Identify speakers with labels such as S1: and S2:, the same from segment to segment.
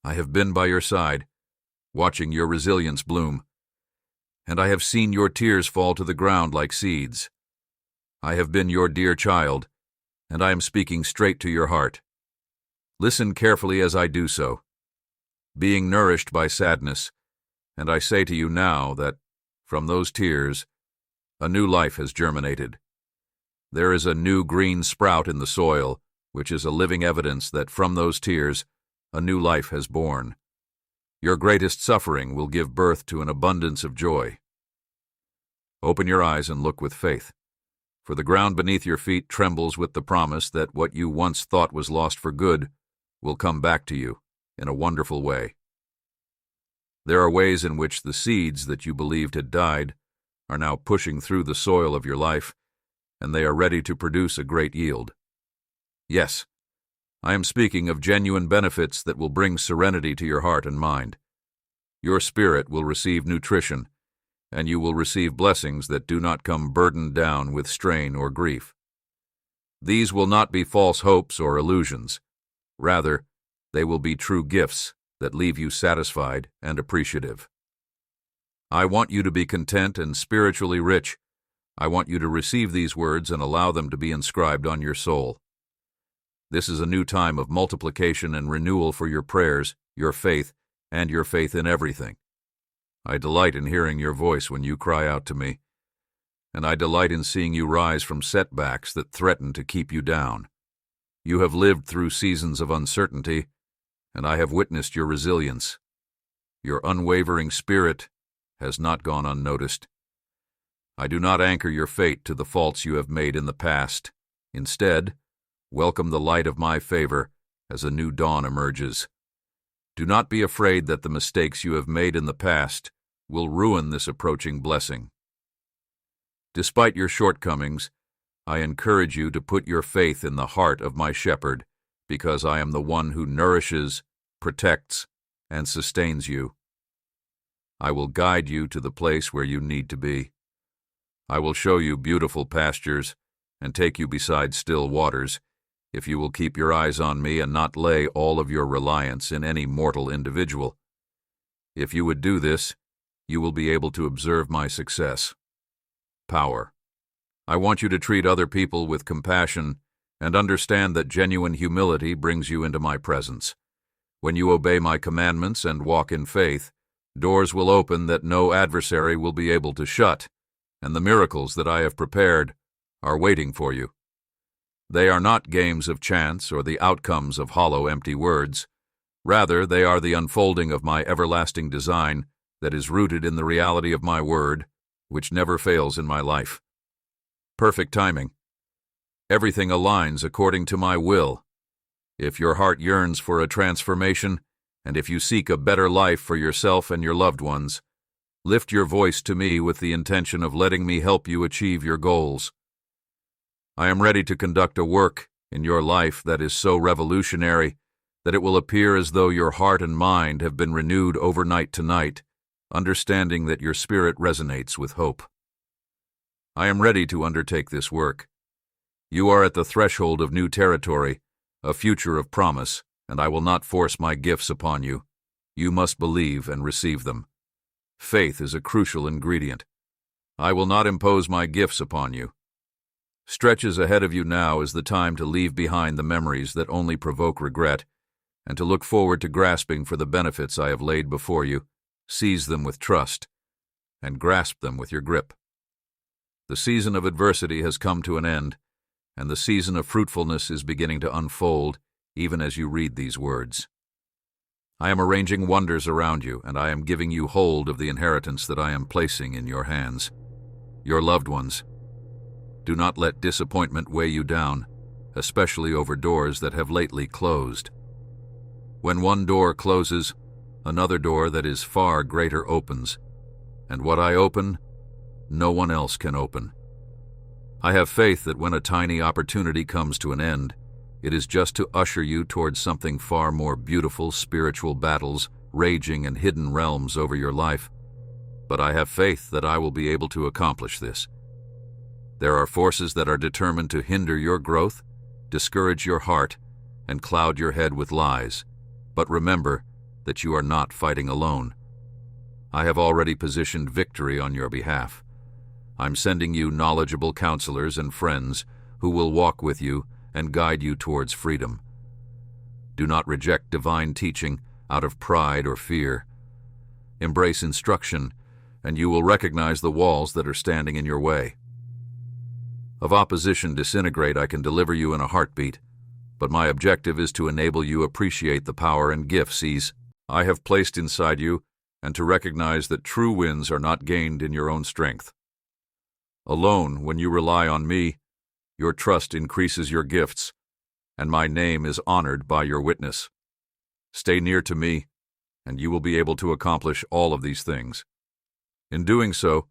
S1: I have been by your side, watching your resilience bloom, and I have seen your tears fall to the ground like seeds. I have been your dear child, and I am speaking straight to your heart. Listen carefully as I do so, being nourished by sadness, and I say to you now that, from those tears, a new life has germinated. There is a new green sprout in the soil, which is a living evidence that from those tears, a new life has born. Your greatest suffering will give birth to an abundance of joy. Open your eyes and look with faith, for the ground beneath your feet trembles with the promise that what you once thought was lost for good will come back to you in a wonderful way. There are ways in which the seeds that you believed had died are now pushing through the soil of your life, and they are ready to produce a great yield. Yes, I am speaking of genuine benefits that will bring serenity to your heart and mind. Your spirit will receive nutrition, and you will receive blessings that do not come burdened down with strain or grief. These will not be false hopes or illusions. Rather, they will be true gifts that leave you satisfied and appreciative. I want you to be content and spiritually rich. I want you to receive these words and allow them to be inscribed on your soul. This is a new time of multiplication and renewal for your prayers, your faith, and your faith in everything. I delight in hearing your voice when you cry out to me, and I delight in seeing you rise from setbacks that threaten to keep you down. You have lived through seasons of uncertainty, and I have witnessed your resilience. Your unwavering spirit has not gone unnoticed. I do not anchor your fate to the faults you have made in the past. Instead, welcome the light of my favor as a new dawn emerges. Do not be afraid that the mistakes you have made in the past will ruin this approaching blessing. Despite your shortcomings, I encourage you to put your faith in the heart of my shepherd, because I am the one who nourishes, protects, and sustains you. I will guide you to the place where you need to be. I will show you beautiful pastures and take you beside still waters, if you will keep your eyes on me and not lay all of your reliance in any mortal individual. If you would do this, you will be able to observe my success. Power. I want you to treat other people with compassion and understand that genuine humility brings you into my presence. When you obey my commandments and walk in faith, doors will open that no adversary will be able to shut, and the miracles that I have prepared are waiting for you. They are not games of chance or the outcomes of hollow, empty words. Rather, they are the unfolding of my everlasting design that is rooted in the reality of my word, which never fails in my life. Perfect timing. Everything aligns according to my will. If your heart yearns for a transformation, and if you seek a better life for yourself and your loved ones, lift your voice to me with the intention of letting me help you achieve your goals. I am ready to conduct a work in your life that is so revolutionary that it will appear as though your heart and mind have been renewed overnight tonight, understanding that your spirit resonates with hope. I am ready to undertake this work. You are at the threshold of new territory, a future of promise, and I will not force my gifts upon you. You must believe and receive them. Faith is a crucial ingredient. I will not impose my gifts upon you. Stretches ahead of you now is the time to leave behind the memories that only provoke regret, and to look forward to grasping for the benefits I have laid before you. Seize them with trust, and grasp them with your grip. The season of adversity has come to an end, and the season of fruitfulness is beginning to unfold, even as you read these words. I am arranging wonders around you, and I am giving you hold of the inheritance that I am placing in your hands. Your loved ones. Do not let disappointment weigh you down, especially over doors that have lately closed. When one door closes, another door that is far greater opens, and what I open, no one else can open. I have faith that when a tiny opportunity comes to an end, it is just to usher you towards something far more beautiful, spiritual battles raging in hidden realms over your life. But I have faith that I will be able to accomplish this. There are forces that are determined to hinder your growth, discourage your heart, and cloud your head with lies. But remember, that you are not fighting alone. I have already positioned victory on your behalf. I'm sending you knowledgeable counselors and friends who will walk with you and guide you towards freedom. Do not reject divine teaching out of pride or fear. Embrace instruction, and you will recognize the walls that are standing in your way. Of opposition disintegrate I can deliver you in a heartbeat, but my objective is to enable you appreciate the power and gifts I have placed inside you, and to recognize that true wins are not gained in your own strength. Alone, when you rely on me, your trust increases your gifts, and my name is honored by your witness. Stay near to me, and you will be able to accomplish all of these things. In doing so,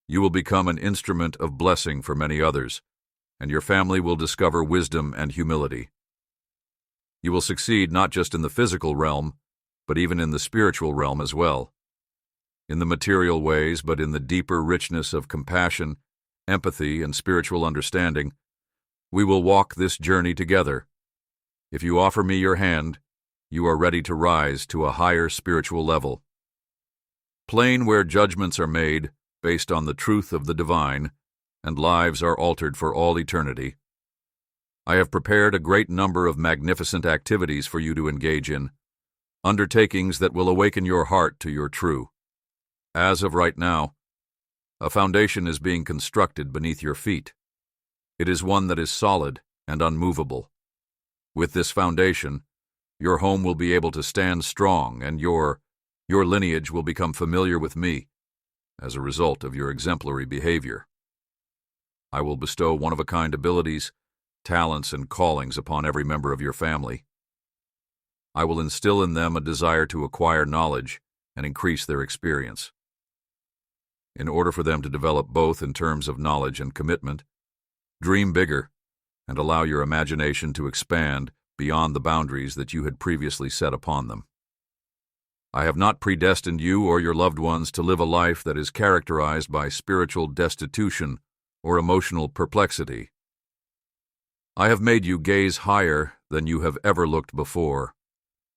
S1: you will become an instrument of blessing for many others, and your family will discover wisdom and humility. You will succeed not just in the physical realm, but even in the spiritual realm as well. In the material ways, but in the deeper richness of compassion, empathy, and spiritual understanding, we will walk this journey together. If you offer me your hand, you are ready to rise to a higher spiritual level. Plane where judgments are made based on the truth of the divine, and lives are altered for all eternity. I have prepared a great number of magnificent activities for you to engage in, undertakings that will awaken your heart to your true. As of right now, a foundation is being constructed beneath your feet. It is one that is solid and unmovable. With this foundation, your home will be able to stand strong, and your lineage will become familiar with me as a result of your exemplary behavior. I will bestow one-of-a-kind abilities, talents, and callings upon every member of your family. I will instill in them a desire to acquire knowledge and increase their experience. In order for them to develop both in terms of knowledge and commitment, dream bigger and allow your imagination to expand beyond the boundaries that you had previously set upon them. I have not predestined you or your loved ones to live a life that is characterized by spiritual destitution or emotional perplexity. I have made you gaze higher than you have ever looked before.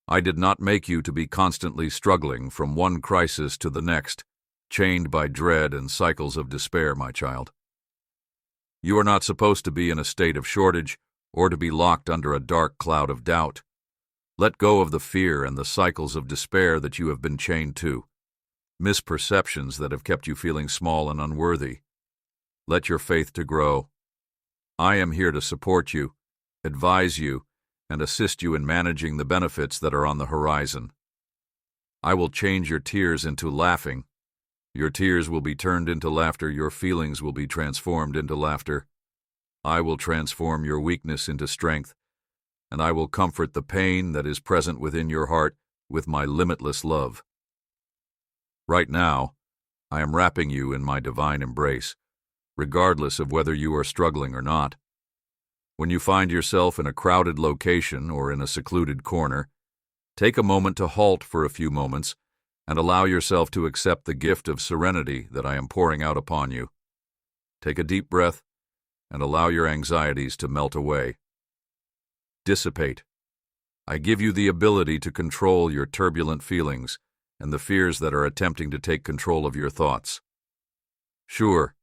S1: I did not make you to be constantly struggling from one crisis to the next, chained by dread and cycles of despair, my child. You are not supposed to be in a state of shortage or to be locked under a dark cloud of doubt. Let go of the fear and the cycles of despair that you have been chained to, misperceptions that have kept you feeling small and unworthy. Let your faith to grow. I am here to support you, advise you, and assist you in managing the benefits that are on the horizon. I will change your tears into laughing. Your tears will be turned into laughter. Your feelings will be transformed into laughter. I will transform your weakness into strength, and I will comfort the pain that is present within your heart with my limitless love. Right now, I am wrapping you in my divine embrace, regardless of whether you are struggling or not. When you find yourself in a crowded location or in a secluded corner, take a moment to halt for a few moments and allow yourself to accept the gift of serenity that I am pouring out upon you. Take a deep breath and allow your anxieties to melt away. Dissipate. I give you the ability to control your turbulent feelings and the fears that are attempting to take control of your thoughts. Sure,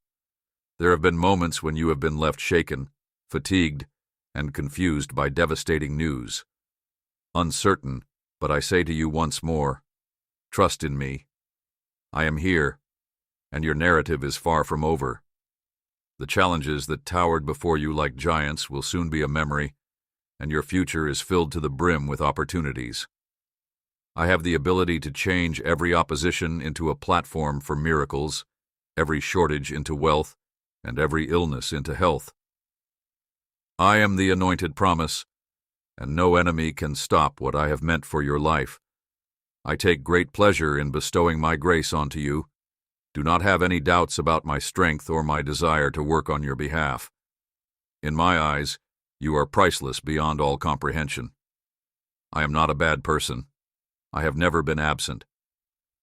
S1: there have been moments when you have been left shaken, fatigued, and confused by devastating news. Uncertain, but I say to you once more, trust in me. I am here, and your narrative is far from over. The challenges that towered before you like giants will soon be a memory, and your future is filled to the brim with opportunities. I have the ability to change every opposition into a platform for miracles, every shortage into wealth, and every illness into health. I am the anointed promise, and no enemy can stop what I have meant for your life. I take great pleasure in bestowing my grace onto you. Do not have any doubts about my strength or my desire to work on your behalf. In my eyes, you are priceless beyond all comprehension. I am not a bad person. I have never been absent.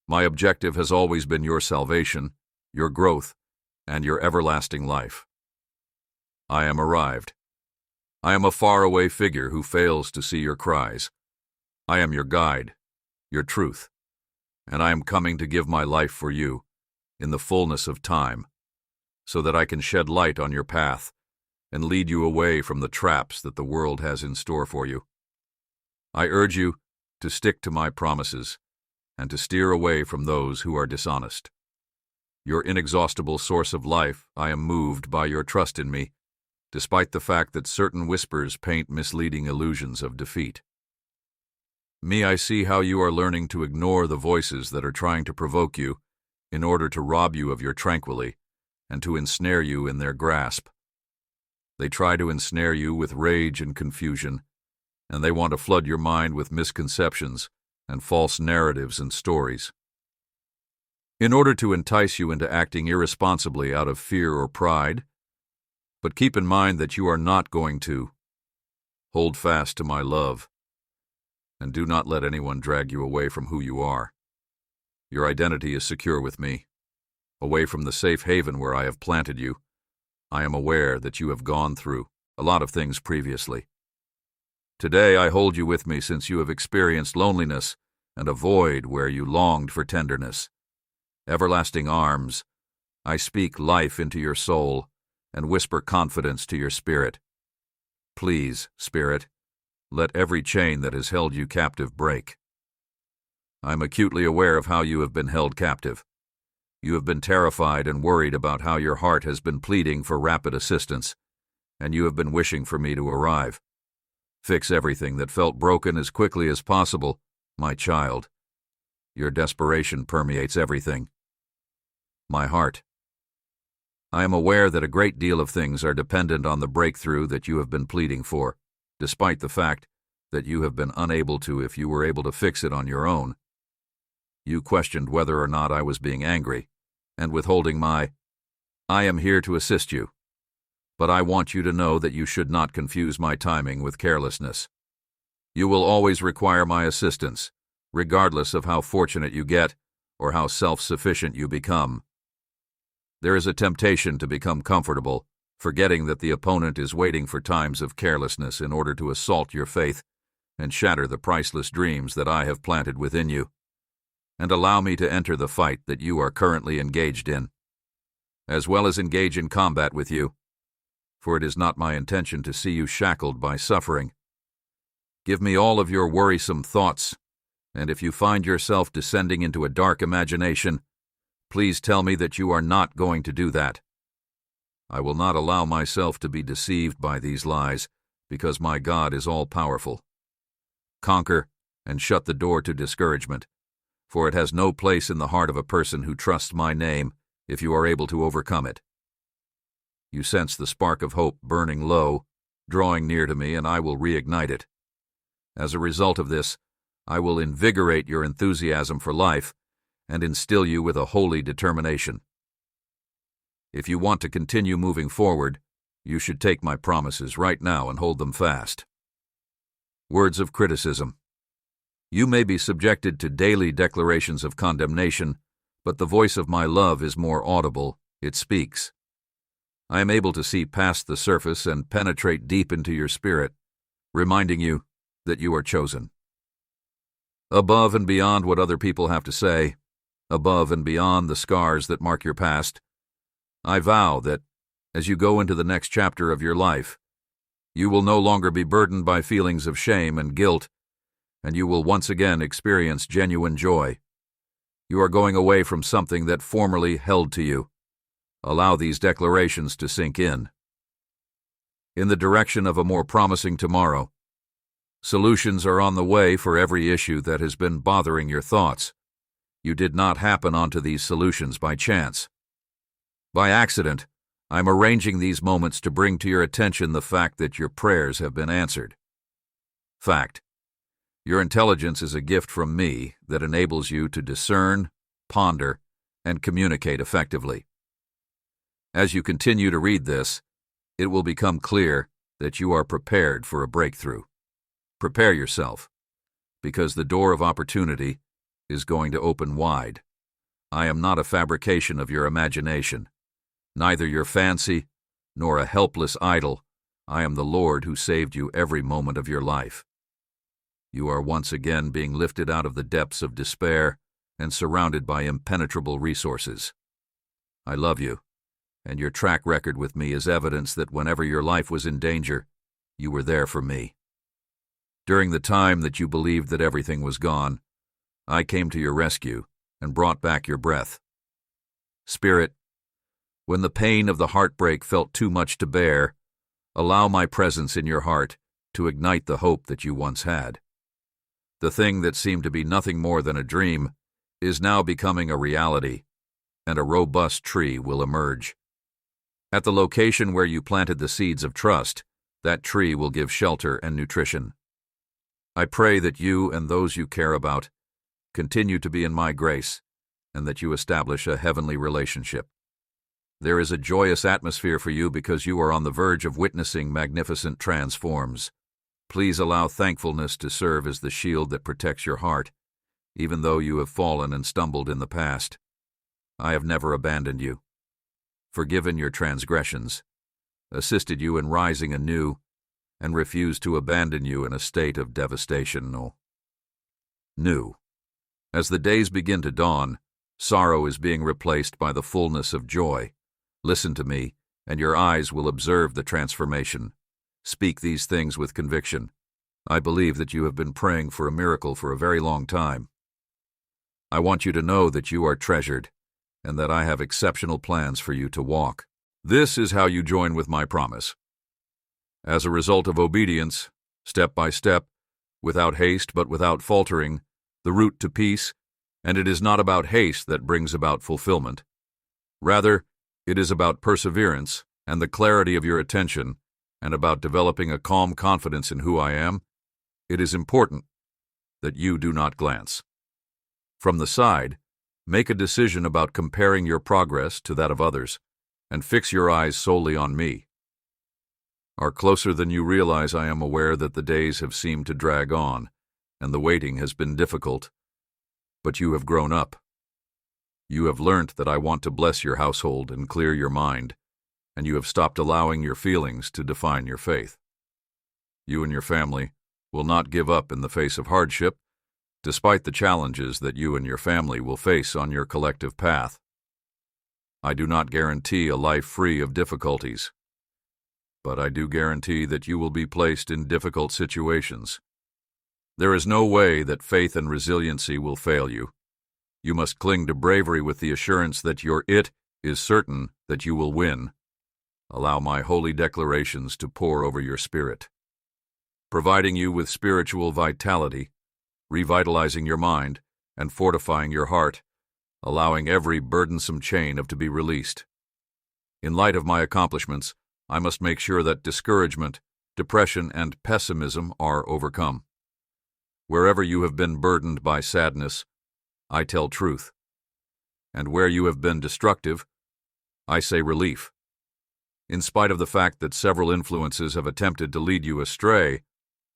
S1: My objective has always been your salvation, your growth, and your everlasting life. I am arrived. I am a faraway figure who fails to see your cries. I am your guide, your truth, and I am coming to give my life for you in the fullness of time, so that I can shed light on your path and lead you away from the traps that the world has in store for you. I urge you to stick to my promises and to steer away from those who are dishonest. Your inexhaustible source of life, I am moved by your trust in me, despite the fact that certain whispers paint misleading illusions of defeat. Me, I see how you are learning to ignore the voices that are trying to provoke you in order to rob you of your tranquility and to ensnare you in their grasp. They try to ensnare you with rage and confusion, and they want to flood your mind with misconceptions and false narratives and stories. In order to entice you into acting irresponsibly out of fear or pride, but keep in mind that you are not going to. Hold fast to my love, and do not let anyone drag you away from who you are. Your identity is secure with me. Away from the safe haven where I have planted you, I am aware that you have gone through a lot of things previously. Today I hold you with me since you have experienced loneliness and a void where you longed for tenderness. Everlasting arms, I speak life into your soul and whisper confidence to your spirit. Please, Spirit, let every chain that has held you captive break. I am acutely aware of how you have been held captive. You have been terrified and worried about how your heart has been pleading for rapid assistance, and you have been wishing for me to arrive. Fix everything that felt broken as quickly as possible, my child. Your desperation permeates everything. My heart. I am aware that a great deal of things are dependent on the breakthrough that you have been pleading for, despite the fact that you have been unable to if you were able to fix it on your own. You questioned whether or not I was being angry and withholding I am here to assist you, but I want you to know that you should not confuse my timing with carelessness. You will always require my assistance, regardless of how fortunate you get or how self-sufficient you become. There is a temptation to become comfortable, forgetting that the opponent is waiting for times of carelessness in order to assault your faith and shatter the priceless dreams that I have planted within you. And allow me to enter the fight that you are currently engaged in, as well as engage in combat with you, for it is not my intention to see you shackled by suffering. Give me all of your worrisome thoughts, and if you find yourself descending into a dark imagination, please tell me that you are not going to do that. I will not allow myself to be deceived by these lies, because my God is all-powerful. Conquer and shut the door to discouragement, for it has no place in the heart of a person who trusts my name if you are able to overcome it. You sense the spark of hope burning low, drawing near to me, and I will reignite it. As a result of this, I will invigorate your enthusiasm for life and instill you with a holy determination. If you want to continue moving forward, you should take my promises right now and hold them fast. Words of criticism. You may be subjected to daily declarations of condemnation, but the voice of my love is more audible. It speaks. I am able to see past the surface and penetrate deep into your spirit, reminding you that you are chosen. Above and beyond what other people have to say, above and beyond the scars that mark your past, I vow that, as you go into the next chapter of your life, you will no longer be burdened by feelings of shame and guilt, and you will once again experience genuine joy. You are going away from something that formerly held to you. Allow these declarations to sink in the direction of a more promising tomorrow. Solutions are on the way for every issue that has been bothering your thoughts. You did not happen onto these solutions by chance. By accident, I'm arranging these moments to bring to your attention the fact that your prayers have been answered. Fact. Your intelligence is a gift from me that enables you to discern, ponder, and communicate effectively. As you continue to read this, it will become clear that you are prepared for a breakthrough. Prepare yourself, because the door of opportunity is going to open wide. I am not a fabrication of your imagination, neither your fancy nor a helpless idol. I am the Lord who saved you every moment of your life. You are once again being lifted out of the depths of despair and surrounded by impenetrable resources. I love you, and your track record with me is evidence that whenever your life was in danger, you were there for me. During the time that you believed that everything was gone, I came to your rescue and brought back your breath. Spirit, when the pain of the heartbreak felt too much to bear, allow my presence in your heart to ignite the hope that you once had. The thing that seemed to be nothing more than a dream is now becoming a reality, and a robust tree will emerge. At the location where you planted the seeds of trust, that tree will give shelter and nutrition. I pray that you and those you care about continue to be in my grace, and that you establish a heavenly relationship. There is a joyous atmosphere for you because you are on the verge of witnessing magnificent transforms. Please allow thankfulness to serve as the shield that protects your heart, even though you have fallen and stumbled in the past. I have never abandoned you, forgiven your transgressions, assisted you in rising anew, and refused to abandon you in a state of devastation. New. As the days begin to dawn, sorrow is being replaced by the fullness of joy. Listen to me, and your eyes will observe the transformation. Speak these things with conviction. I believe that you have been praying for a miracle for a very long time. I want you to know that you are treasured, and that I have exceptional plans for you to walk. This is how you join with my promise. As a result of obedience, step by step, without haste but without faltering, the route to peace, and it is not about haste that brings about fulfillment. Rather, it is about perseverance and the clarity of your attention, and about developing a calm confidence in who I am. It is important that you do not glance. From the side, make a decision about comparing your progress to that of others, and fix your eyes solely on me. Are closer than you realize, I am aware that the days have seemed to drag on, and the waiting has been difficult. But you have grown up. You have learnt that I want to bless your household and clear your mind, and you have stopped allowing your feelings to define your faith. You and your family will not give up in the face of hardship, despite the challenges that you and your family will face on your collective path. I do not guarantee a life free of difficulties, but I do guarantee that you will be placed in difficult situations. There is no way that faith and resiliency will fail you. You must cling to bravery with the assurance that your it is certain that you will win. Allow my holy declarations to pour over your spirit, providing you with spiritual vitality, revitalizing your mind, and fortifying your heart, allowing every burdensome chain to be released. In light of my accomplishments, I must make sure that discouragement, depression, and pessimism are overcome. Wherever you have been burdened by sadness, I tell truth. And where you have been destructive, I say relief. In spite of the fact that several influences have attempted to lead you astray,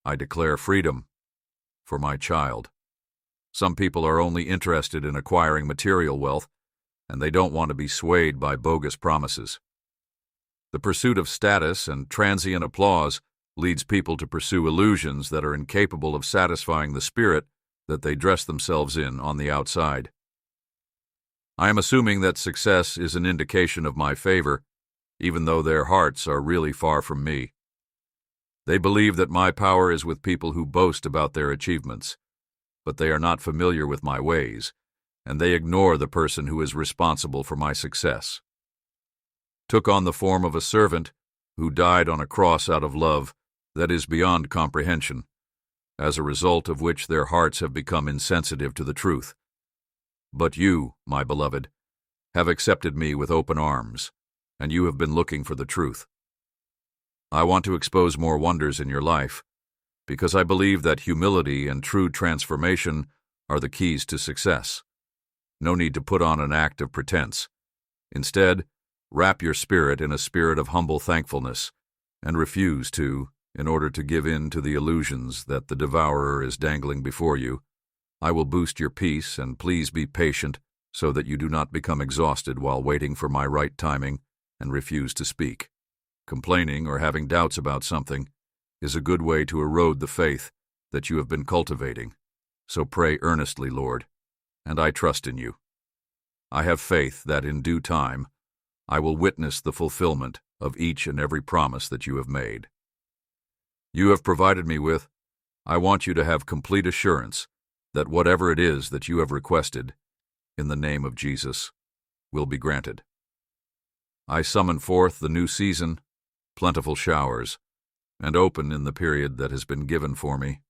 S1: I declare freedom for my child. Some people are only interested in acquiring material wealth, and they don't want to be swayed by bogus promises. The pursuit of status and transient applause leads people to pursue illusions that are incapable of satisfying the spirit that they dress themselves in on the outside. I am assuming that success is an indication of my favor, even though their hearts are really far from me. They believe that my power is with people who boast about their achievements, but they are not familiar with my ways, and they ignore the person who is responsible for my success. Took on the form of a servant who died on a cross out of love that is beyond comprehension, as a result of which their hearts have become insensitive to the truth. But you, my beloved, have accepted me with open arms, and you have been looking for the truth. I want to expose more wonders in your life, because I believe that humility and true transformation are the keys to success. No need to put on an act of pretense. Instead, wrap your spirit in a spirit of humble thankfulness, and refuse to, in order to give in to the illusions that the devourer is dangling before you. I will boost your peace, and please be patient so that you do not become exhausted while waiting for my right timing and refuse to speak. Complaining or having doubts about something is a good way to erode the faith that you have been cultivating. So pray earnestly, Lord, and I trust in you. I have faith that in due time I will witness the fulfillment of each and every promise that you have made. You have provided me with, I want you to have complete assurance that whatever it is that you have requested, in the name of Jesus, will be granted. I summon forth the new season, plentiful showers, and open in the period that has been given for me.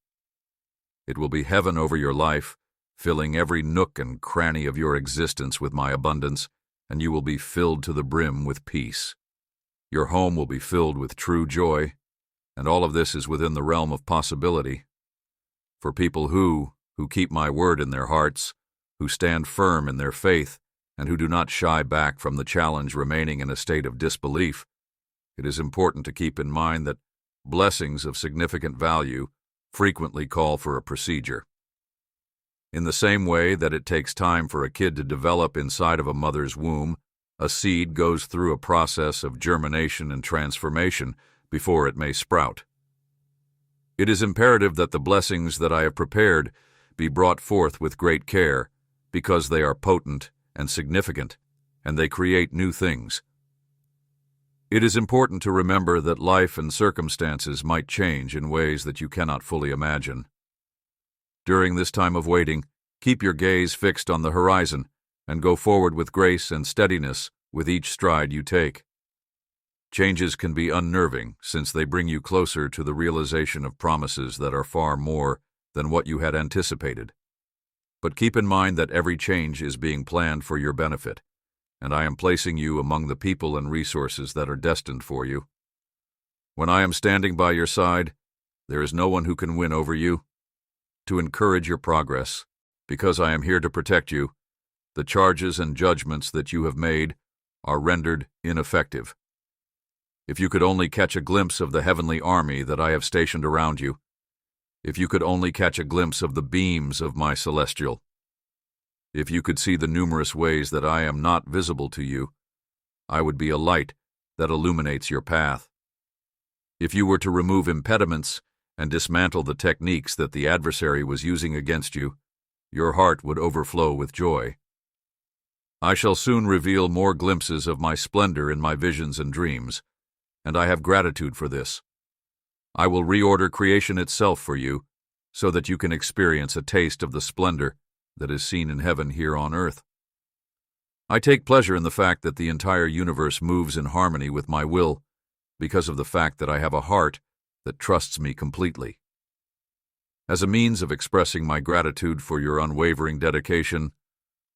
S1: It will be heaven over your life, filling every nook and cranny of your existence with my abundance, and you will be filled to the brim with peace. Your home will be filled with true joy, and all of this is within the realm of possibility. For people who keep my word in their hearts, who stand firm in their faith, and who do not shy back from the challenge remaining in a state of disbelief, it is important to keep in mind that blessings of significant value frequently call for a procedure. In the same way that it takes time for a kid to develop inside of a mother's womb, a seed goes through a process of germination and transformation before it may sprout. It is imperative that the blessings that I have prepared be brought forth with great care, because they are potent and significant, and they create new things. It is important to remember that life and circumstances might change in ways that you cannot fully imagine. During this time of waiting, keep your gaze fixed on the horizon and go forward with grace and steadiness with each stride you take. Changes can be unnerving since they bring you closer to the realization of promises that are far more than what you had anticipated. But keep in mind that every change is being planned for your benefit, and I am placing you among the people and resources that are destined for you. When I am standing by your side, there is no one who can win over you. To encourage your progress, because I am here to protect you, the charges and judgments that you have made are rendered ineffective. If you could only catch a glimpse of the heavenly army that I have stationed around you, if you could only catch a glimpse of the beams of my celestial, if you could see the numerous ways that I am not visible to you, I would be a light that illuminates your path. If you were to remove impediments and dismantle the techniques that the adversary was using against you, your heart would overflow with joy. I shall soon reveal more glimpses of my splendor in my visions and dreams, and I have gratitude for this. I will reorder creation itself for you, so that you can experience a taste of the splendor that is seen in heaven here on earth. I take pleasure in the fact that the entire universe moves in harmony with my will, because of the fact that I have a heart that trusts me completely. As a means of expressing my gratitude for your unwavering dedication,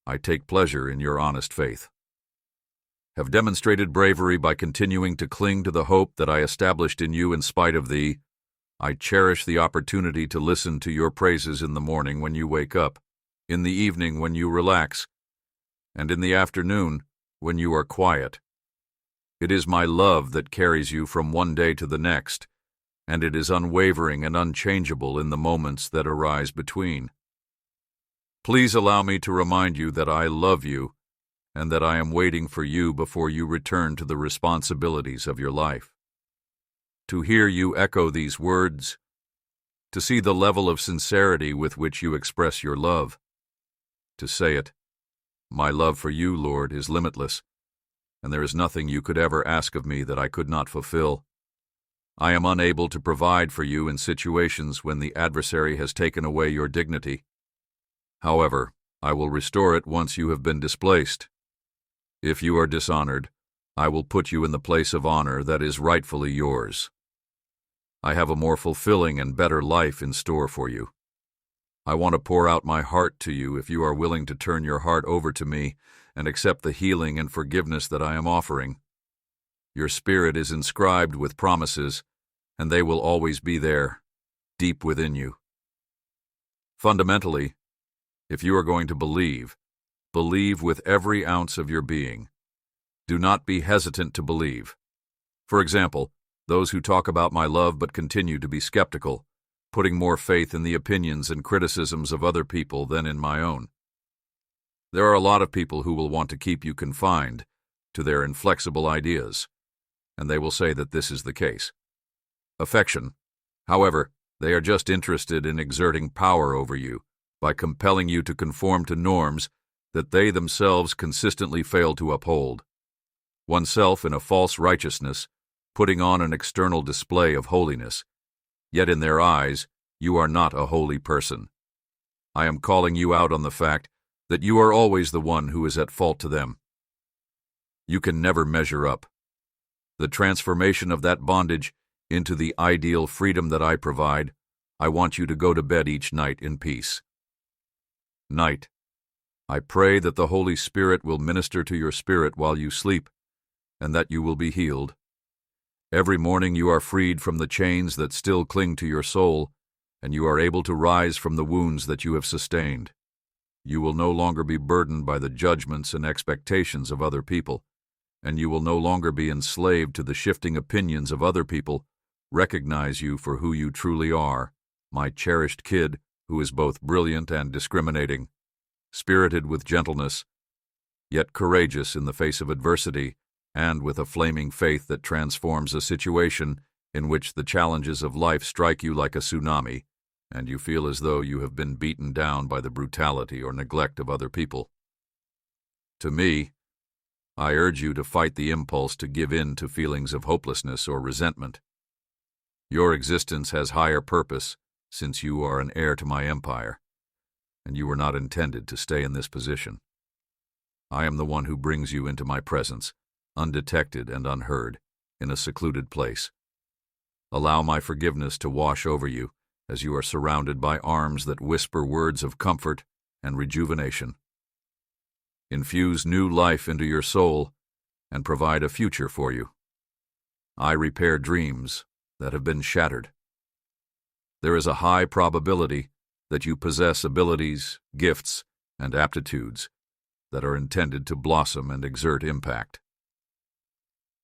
S1: I take pleasure in your honest faith. Have demonstrated bravery by continuing to cling to the hope that I established in you in spite of thee. I cherish the opportunity to listen to your praises in the morning when you wake up, in the evening when you relax, and in the afternoon when you are quiet. It is my love that carries you from one day to the next, and it is unwavering and unchangeable in the moments that arise between. Please allow me to remind you that I love you and that I am waiting for you before you return to the responsibilities of your life. To hear you echo these words, to see the level of sincerity with which you express your love, to say it, my love for you, Lord, is limitless, and there is nothing you could ever ask of me that I could not fulfill. I am unable to provide for you in situations when the adversary has taken away your dignity. However, I will restore it once you have been displaced. If you are dishonored, I will put you in the place of honor that is rightfully yours. I have a more fulfilling and better life in store for you. I want to pour out my heart to you if you are willing to turn your heart over to me and accept the healing and forgiveness that I am offering. Your spirit is inscribed with promises, and they will always be there, deep within you. Fundamentally, if you are going to believe, believe with every ounce of your being. Do not be hesitant to believe. For example, those who talk about my love but continue to be skeptical, putting more faith in the opinions and criticisms of other people than in my own. There are a lot of people who will want to keep you confined to their inflexible ideas, and they will say that this is the case. Affection, however, They are just interested in exerting power over you by compelling you to conform to norms that they themselves consistently fail to uphold. Oneself in a false righteousness, putting on an external display of holiness, yet in their eyes you are not a holy person. I am calling you out on the fact that you are always the one who is at fault to them. You can never measure up. The transformation of that bondage into the ideal freedom that I provide, I want you to go to bed each night in peace. Night, I pray that the Holy Spirit will minister to your spirit while you sleep, and that you will be healed. Every morning you are freed from the chains that still cling to your soul, and you are able to rise from the wounds that you have sustained. You will no longer be burdened by the judgments and expectations of other people, and you will no longer be enslaved to the shifting opinions of other people. Recognize you for who you truly are, my cherished kid who is both brilliant and discriminating, spirited with gentleness, yet courageous in the face of adversity, and with a flaming faith that transforms a situation in which the challenges of life strike you like a tsunami, and you feel as though you have been beaten down by the brutality or neglect of other people. To me, I urge you to fight the impulse to give in to feelings of hopelessness or resentment. Your existence has higher purpose, since you are an heir to my empire, and you were not intended to stay in this position. I am the one who brings you into my presence, undetected and unheard, in a secluded place. Allow my forgiveness to wash over you as you are surrounded by arms that whisper words of comfort and rejuvenation. Infuse new life into your soul and provide a future for you. I repair dreams that have been shattered. There is a high probability that you possess abilities, gifts, and aptitudes that are intended to blossom and exert impact.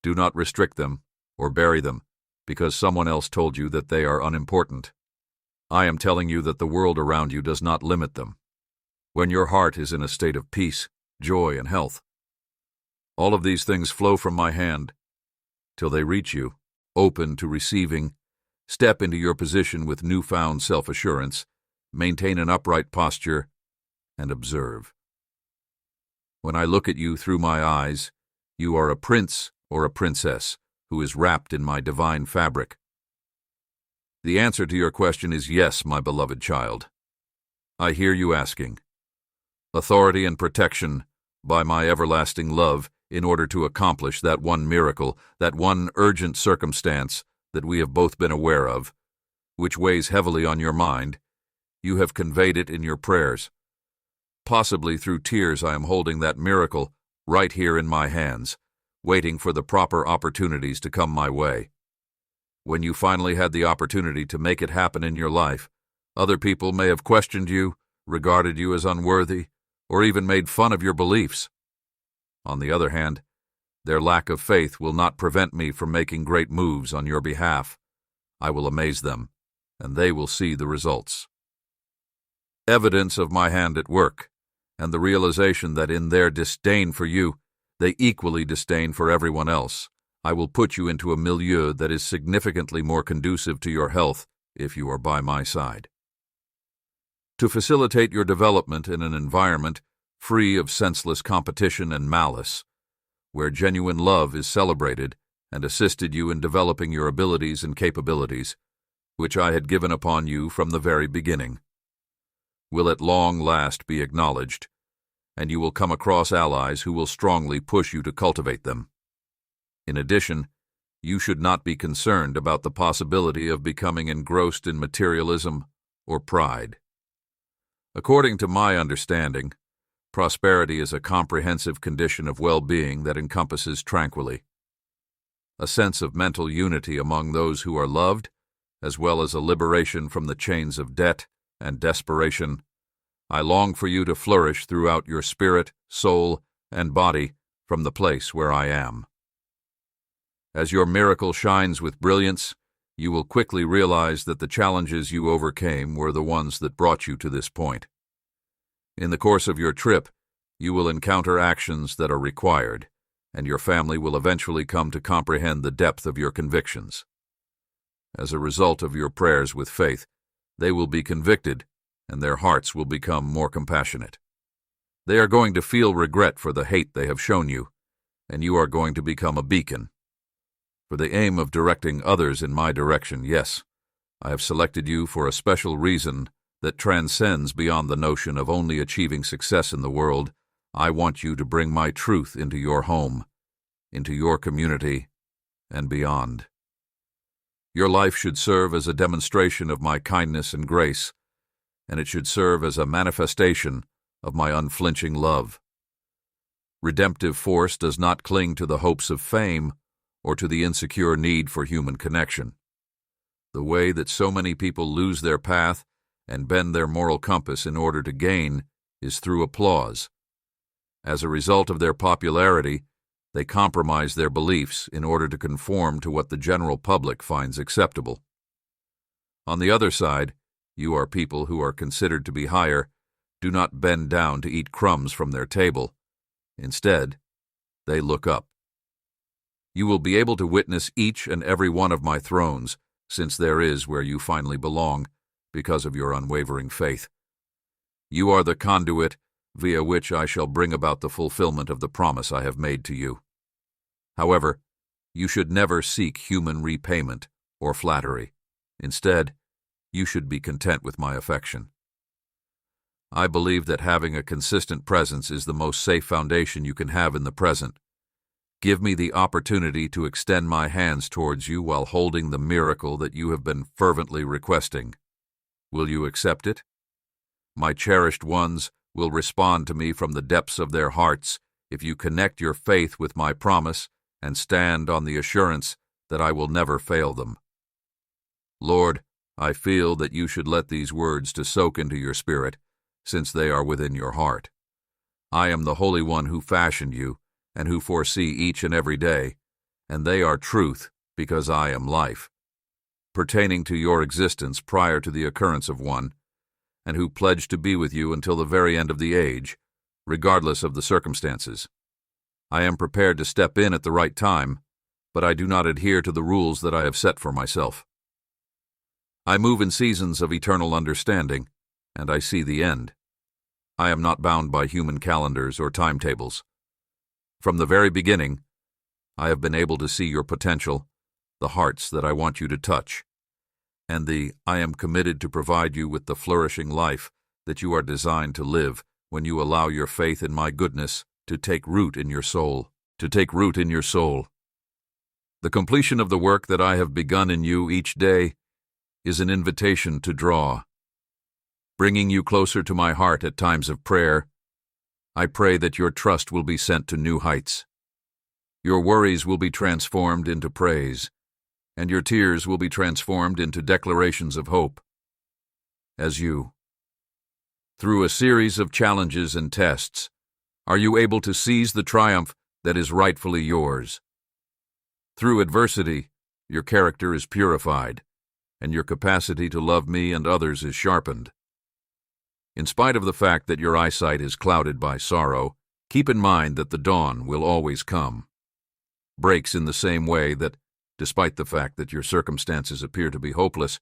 S1: Do not restrict them or bury them because someone else told you that they are unimportant. I am telling you that the world around you does not limit them. When your heart is in a state of peace, joy, and health, all of these things flow from my hand till they reach you, open to receiving. Step into your position with newfound self-assurance, maintain an upright posture, and observe. When I look at you through my eyes, you are a prince or a princess who is wrapped in my divine fabric. The answer to your question is yes, my beloved child. I hear you asking. Authority and protection by my everlasting love in order to accomplish that one miracle, that one urgent circumstance that we have both been aware of, which weighs heavily on your mind. You have conveyed it in your prayers. Possibly through tears I am holding that miracle right here in my hands, waiting for the proper opportunities to come my way. When you finally had the opportunity to make it happen in your life, other people may have questioned you, regarded you as unworthy, or even made fun of your beliefs. On the other hand, their lack of faith will not prevent me from making great moves on your behalf. I will amaze them, and they will see the results. Evidence of my hand at work, and the realization that in their disdain for you, they equally disdain for everyone else. I will put you into a milieu that is significantly more conducive to your health if you are by my side. To facilitate your development in an environment free of senseless competition and malice, where genuine love is celebrated and assisted you in developing your abilities and capabilities, which I had given upon you from the very beginning, will at long last be acknowledged, and you will come across allies who will strongly push you to cultivate them. In addition, you should not be concerned about the possibility of becoming engrossed in materialism or pride. According to my understanding, prosperity is a comprehensive condition of well-being that encompasses tranquility, a sense of mental unity among those who are loved, as well as a liberation from the chains of debt and desperation. I long for you to flourish throughout your spirit, soul, and body from the place where I am. As your miracle shines with brilliance, you will quickly realize that the challenges you overcame were the ones that brought you to this point. In the course of your trip, you will encounter actions that are required, and your family will eventually come to comprehend the depth of your convictions. As a result of your prayers with faith, they will be convicted, and their hearts will become more compassionate. They are going to feel regret for the hate they have shown you, and you are going to become a beacon. For the aim of directing others in my direction, yes, I have selected you for a special reason that transcends beyond the notion of only achieving success in the world. I want you to bring my truth into your home, into your community, and beyond. Your life should serve as a demonstration of my kindness and grace, and it should serve as a manifestation of my unflinching love. Redemptive force does not cling to the hopes of fame or to the insecure need for human connection. The way that so many people lose their path and bend their moral compass in order to gain is through applause. As a result of their popularity, they compromise their beliefs in order to conform to what the general public finds acceptable. On the other side, you are people who are considered to be higher, do not bend down to eat crumbs from their table. Instead, they look up. You will be able to witness each and every one of my thrones, since there is where you finally belong, because of your unwavering faith. You are the conduit via which I shall bring about the fulfillment of the promise I have made to you. However, you should never seek human repayment or flattery. Instead, you should be content with my affection. I believe that having a consistent presence is the most safe foundation you can have in the present. Give me the opportunity to extend my hands towards you while holding the miracle that you have been fervently requesting. Will you accept it? My cherished ones will respond to me from the depths of their hearts if you connect your faith with my promise and stand on the assurance that I will never fail them. Lord, I feel that you should let these words to soak into your spirit, since they are within your heart. I am the Holy One who fashioned you and who foresee each and every day, and they are truth because I am life, pertaining to your existence prior to the occurrence of one, and who pledged to be with you until the very end of the age, regardless of the circumstances. I am prepared to step in at the right time, but I do not adhere to the rules that I have set for myself. I move in seasons of eternal understanding, and I see the end. I am not bound by human calendars or timetables. From the very beginning, I have been able to see your potential, the hearts that I want you to touch, and I am committed to provide you with the flourishing life that you are designed to live when you allow your faith in my goodness to take root in your soul, The completion of the work that I have begun in you each day is an invitation to draw. Bringing you closer to my heart at times of prayer, I pray that your trust will be sent to new heights. Your worries will be transformed into praise, and your tears will be transformed into declarations of hope. As you, through a series of challenges and tests, are you able to seize the triumph that is rightfully yours? Through adversity, your character is purified, and your capacity to love me and others is sharpened. In spite of the fact that your eyesight is clouded by sorrow, keep in mind that the dawn will always come. Breaks in the same way that, despite the fact that your circumstances appear to be hopeless,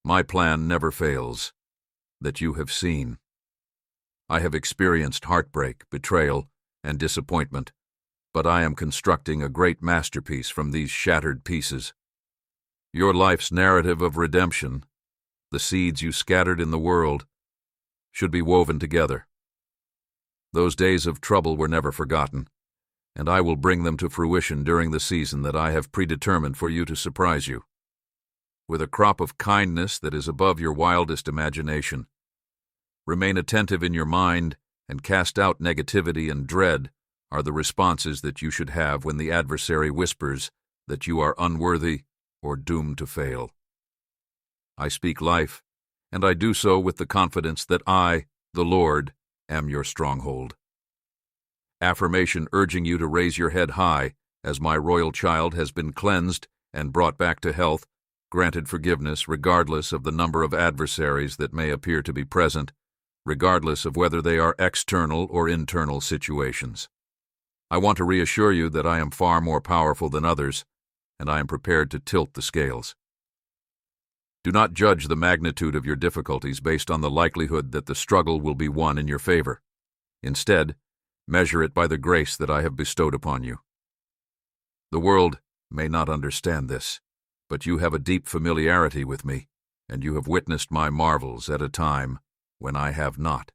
S1: my plan never fails, that you have seen. I have experienced heartbreak, betrayal, and disappointment, but I am constructing a great masterpiece from these shattered pieces. Your life's narrative of redemption, the seeds you scattered in the world, should be woven together. Those days of trouble were never forgotten, and I will bring them to fruition during the season that I have predetermined for you to surprise you, with a crop of kindness that is above your wildest imagination. Remain attentive in your mind and cast out negativity and dread are the responses that you should have when the adversary whispers that you are unworthy or doomed to fail. I speak life, and I do so with the confidence that I, the Lord, am your stronghold. Affirmation urging you to raise your head high, as my royal child has been cleansed and brought back to health, granted forgiveness regardless of the number of adversaries that may appear to be present, regardless of whether they are external or internal situations. I want to reassure you that I am far more powerful than others, and I am prepared to tilt the scales. Do not judge the magnitude of your difficulties based on the likelihood that the struggle will be won in your favor. Instead, measure it by the grace that I have bestowed upon you. The world may not understand this, but you have a deep familiarity with me, and you have witnessed my marvels at a time when I have not.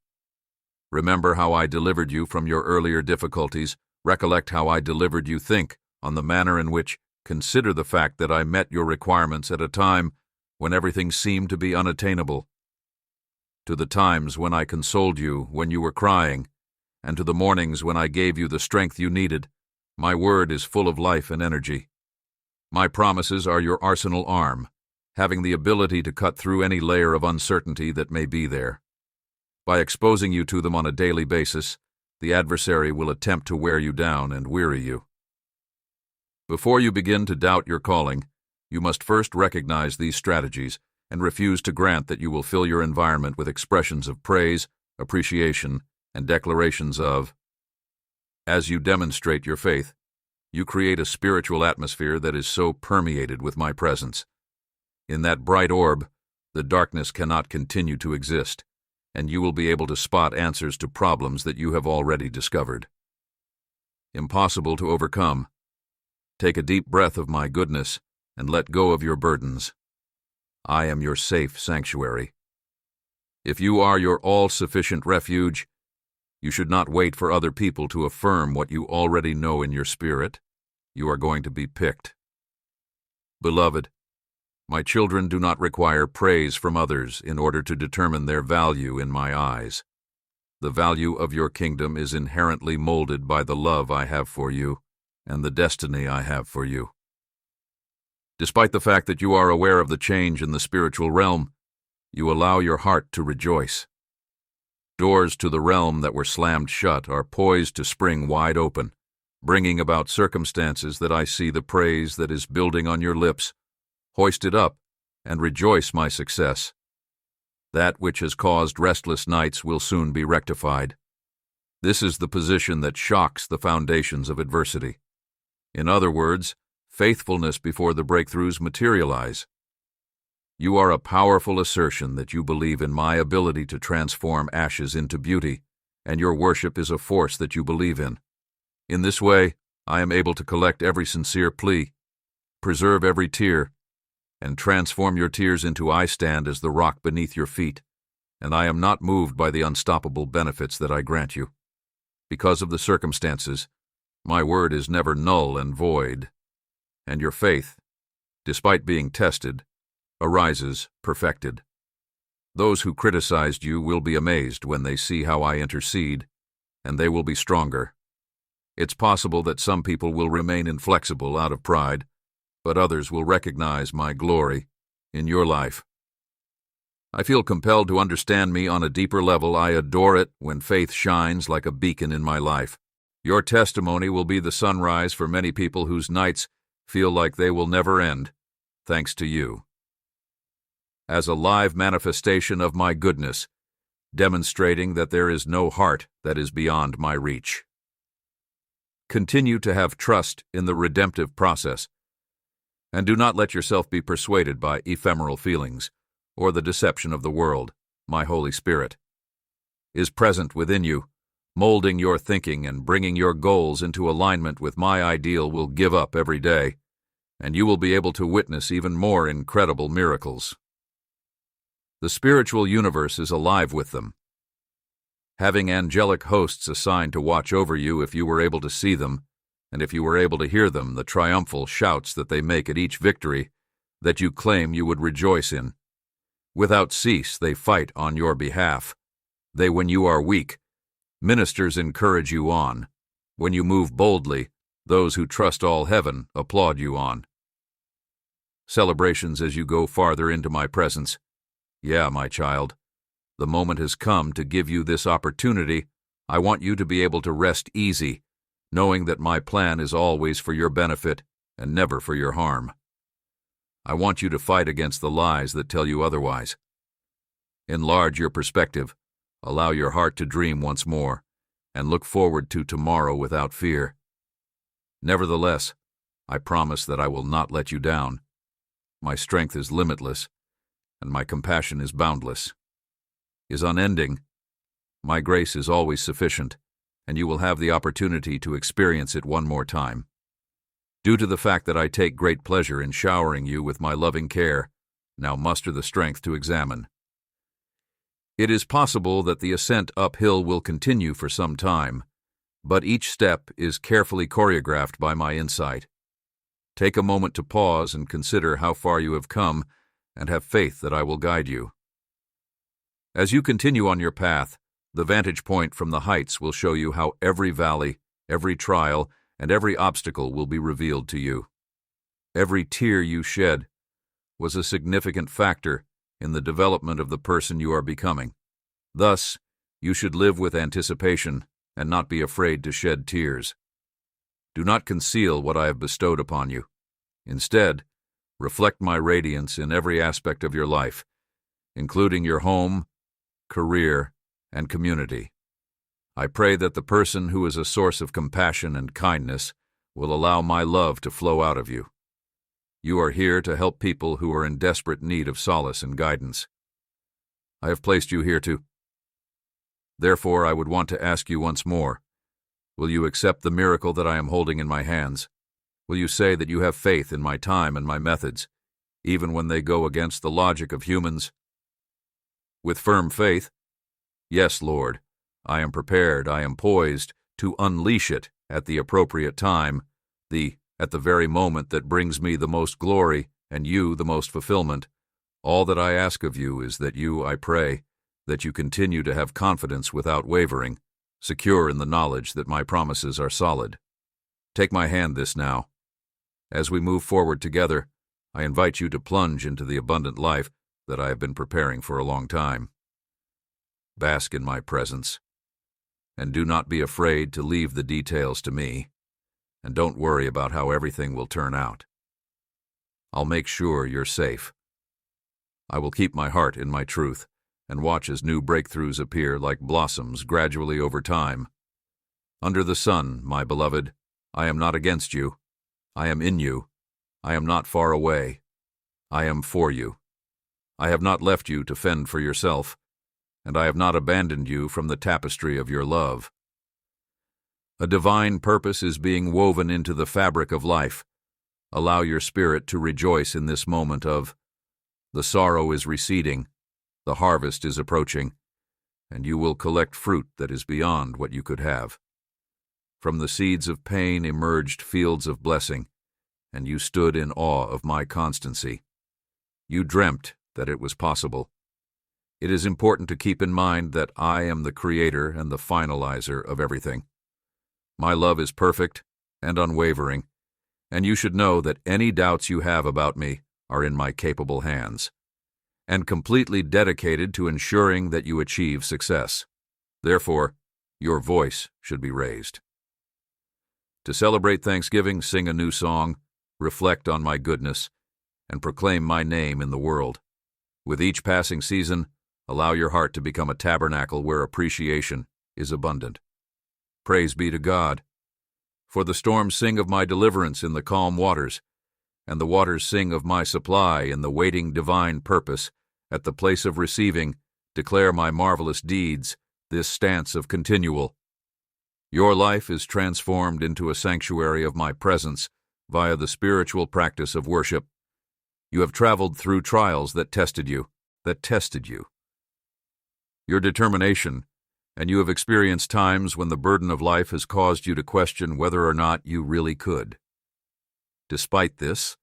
S1: Remember how I delivered you from your earlier difficulties. Recollect how I delivered you. Think on the manner in which, consider the fact that I met your requirements at a time when everything seemed to be unattainable. To the times when I consoled you when you were crying, and to the mornings when I gave you the strength you needed, my word is full of life and energy. My promises are your arsenal arm, having the ability to cut through any layer of uncertainty that may be there. By exposing you to them on a daily basis, the adversary will attempt to wear you down and weary you. Before you begin to doubt your calling, you must first recognize these strategies and refuse to grant that you will fill your environment with expressions of praise, appreciation, and declarations of. As you demonstrate your faith, you create a spiritual atmosphere that is so permeated with my presence. In that bright orb, the darkness cannot continue to exist, and you will be able to spot answers to problems that you have already discovered. Impossible to overcome. Take a deep breath of my goodness and let go of your burdens. I am your safe sanctuary. If you are your all-sufficient refuge, you should not wait for other people to affirm what you already know in your spirit. You are going to be picked. Beloved, my children do not require praise from others in order to determine their value in my eyes. The value of your kingdom is inherently molded by the love I have for you and the destiny I have for you. Despite the fact that you are aware of the change in the spiritual realm, you allow your heart to rejoice. Doors to the realm that were slammed shut are poised to spring wide open, bringing about circumstances that I see the praise that is building on your lips. Hoist it up and rejoice my success. That which has caused restless nights will soon be rectified. This is the position that shocks the foundations of adversity. In other words, faithfulness before the breakthroughs materialize. You are a powerful assertion that you believe in my ability to transform ashes into beauty, and your worship is a force that you believe in. In this way, I am able to collect every sincere plea, preserve every tear, and transform your tears into I stand as the rock beneath your feet, and I am not moved by the unstoppable benefits that I grant you. Because of the circumstances, my word is never null and void, and your faith, despite being tested, arises perfected. Those who criticized you will be amazed when they see how I intercede, and they will be stronger. It's possible that some people will remain inflexible out of pride, but others will recognize my glory in your life. I feel compelled to understand me on a deeper level. I adore it when faith shines like a beacon in my life. Your testimony will be the sunrise for many people whose nights feel like they will never end, thanks to you. As a live manifestation of my goodness, demonstrating that there is no heart that is beyond my reach. Continue to have trust in the redemptive process, and do not let yourself be persuaded by ephemeral feelings or the deception of the world. My Holy Spirit is present within you, molding your thinking and bringing your goals into alignment with my ideal will give up every day, and you will be able to witness even more incredible miracles. The spiritual universe is alive with them. Having angelic hosts assigned to watch over you if you were able to see them, and if you were able to hear them, the triumphal shouts that they make at each victory that you claim you would rejoice in. Without cease, they fight on your behalf. They, when you are weak, ministers encourage you on. When you move boldly, those who trust all heaven applaud you on. Celebrations as you go farther into my presence. Yeah, my child, the moment has come to give you this opportunity. I want you to be able to rest easy, knowing that my plan is always for your benefit and never for your harm. I want you to fight against the lies that tell you otherwise. Enlarge your perspective, allow your heart to dream once more, and look forward to tomorrow without fear. Nevertheless, I promise that I will not let you down. My strength is limitless, and my compassion is boundless, is unending. My grace is always sufficient, and you will have the opportunity to experience it one more time. Due to the fact that I take great pleasure in showering you with my loving care, now muster the strength to examine. It is possible that the ascent uphill will continue for some time, but each step is carefully choreographed by my insight. Take a moment to pause and consider how far you have come, and have faith that I will guide you. As you continue on your path, the vantage point from the heights will show you how every valley, every trial, and every obstacle will be revealed to you. Every tear you shed was a significant factor in the development of the person you are becoming. Thus, you should live with anticipation and not be afraid to shed tears. Do not conceal what I have bestowed upon you. Instead, reflect my radiance in every aspect of your life, including your home, career, and community. I pray that the person who is a source of compassion and kindness will allow my love to flow out of you. You are here to help people who are in desperate need of solace and guidance. I have placed you here to. Therefore, I would want to ask you once more, will you accept the miracle that I am holding in my hands? Will you say that you have faith in my time and my methods, even when they go against the logic of humans? With firm faith, yes, Lord, I am prepared, I am poised to unleash it at the appropriate time, at the very moment that brings me the most glory and you the most fulfillment. All that I ask of you is that you, I pray, that you continue to have confidence without wavering, secure in the knowledge that my promises are solid. Take my hand this now. As we move forward together, I invite you to plunge into the abundant life that I have been preparing for a long time. Bask in my presence. And do not be afraid to leave the details to me, and don't worry about how everything will turn out. I'll make sure you're safe. I will keep my heart in my truth, and watch as new breakthroughs appear like blossoms gradually over time. Under the sun, my beloved, I am not against you. I am in you. I am not far away. I am for you. I have not left you to fend for yourself, and I have not abandoned you from the tapestry of your love. A divine purpose is being woven into the fabric of life. Allow your spirit to rejoice in this moment of, the sorrow is receding, the harvest is approaching, and you will collect fruit that is beyond what you could have. From the seeds of pain emerged fields of blessing, and you stood in awe of my constancy. You dreamt that it was possible. It is important to keep in mind that I am the creator and the finalizer of everything. My love is perfect and unwavering, and you should know that any doubts you have about me are in my capable hands, and completely dedicated to ensuring that you achieve success. Therefore, your voice should be raised. To celebrate Thanksgiving, sing a new song, reflect on my goodness, and proclaim my name in the world. With each passing season, allow your heart to become a tabernacle where appreciation is abundant. Praise be to God. For the storms sing of my deliverance in the calm waters, and the waters sing of my supply in the waiting divine purpose. At the place of receiving, declare my marvelous deeds, this stance of continual. Your life is transformed into a sanctuary of my presence via the spiritual practice of worship. You have traveled through trials that tested you. Your determination, and you have experienced times when the burden of life has caused you to question whether or not you really could. Despite this,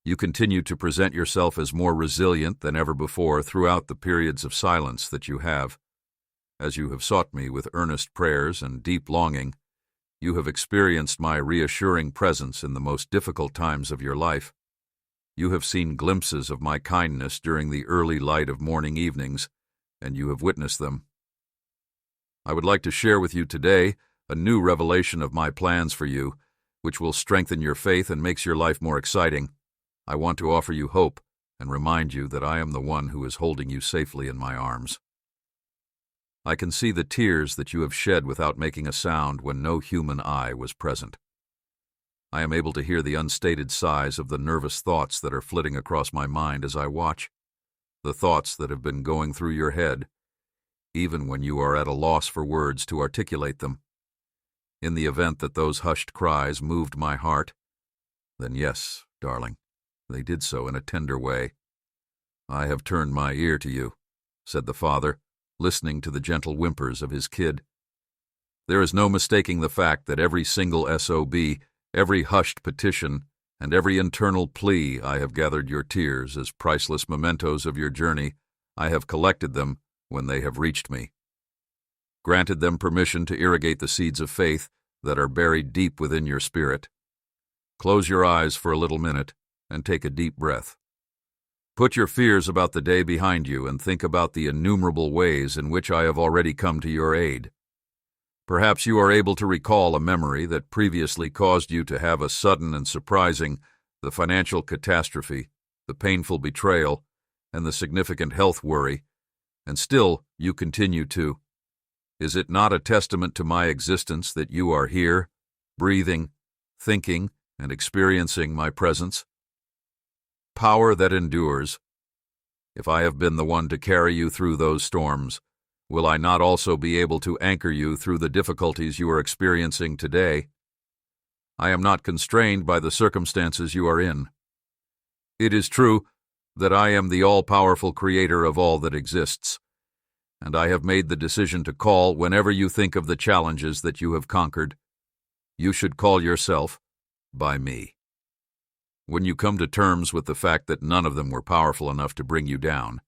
S1: you continue to present yourself as more resilient than ever before throughout the periods of silence that you have. As you have sought me with earnest prayers and deep longing, you have experienced my reassuring presence in the most difficult times of your life. You have seen glimpses of my kindness during the early light of morning evenings, and you have witnessed them. I would like to share with you today a new revelation of my plans for you, which will strengthen your faith and makes your life more exciting. I want to offer you hope and remind you that I am the one who is holding you safely in my arms. I can see the tears that you have shed without making a sound when no human eye was present. I am able to hear the unstated sighs of the nervous thoughts that are flitting across my mind as I watch. the thoughts that have been going through your head, even when you are at a loss for words to articulate them. In the event that those hushed cries moved my heart, then yes, darling, they did so in a tender way. I have turned my ear to you, said the father, listening to the gentle whimpers of his kid. There is no mistaking the fact that every single SOB, every hushed petition, and every internal plea I have gathered your tears as priceless mementos of your journey. I have collected them when they have reached me, granted them permission to irrigate the seeds of faith that are buried deep within your spirit. Close your eyes for a little minute and take a deep breath. Put your fears about the day behind you and think about the innumerable ways in which I have already come to your aid. Perhaps you are able to recall a memory that previously caused you to have a sudden and surprising, the financial catastrophe, the painful betrayal, and the significant health worry, and still you continue to. Is it not a testament to my existence that you are here, breathing, thinking, and experiencing my presence? Power that endures. If I have been the one to carry you through those storms, will I not also be able to anchor you through the difficulties you are experiencing today? I am not constrained by the circumstances you are in. It is true that I am the all-powerful creator of all that exists, and I have made the decision to call whenever you think of the challenges that you have conquered. You should call yourself by me. When you come to terms with the fact that none of them were powerful enough to bring you down,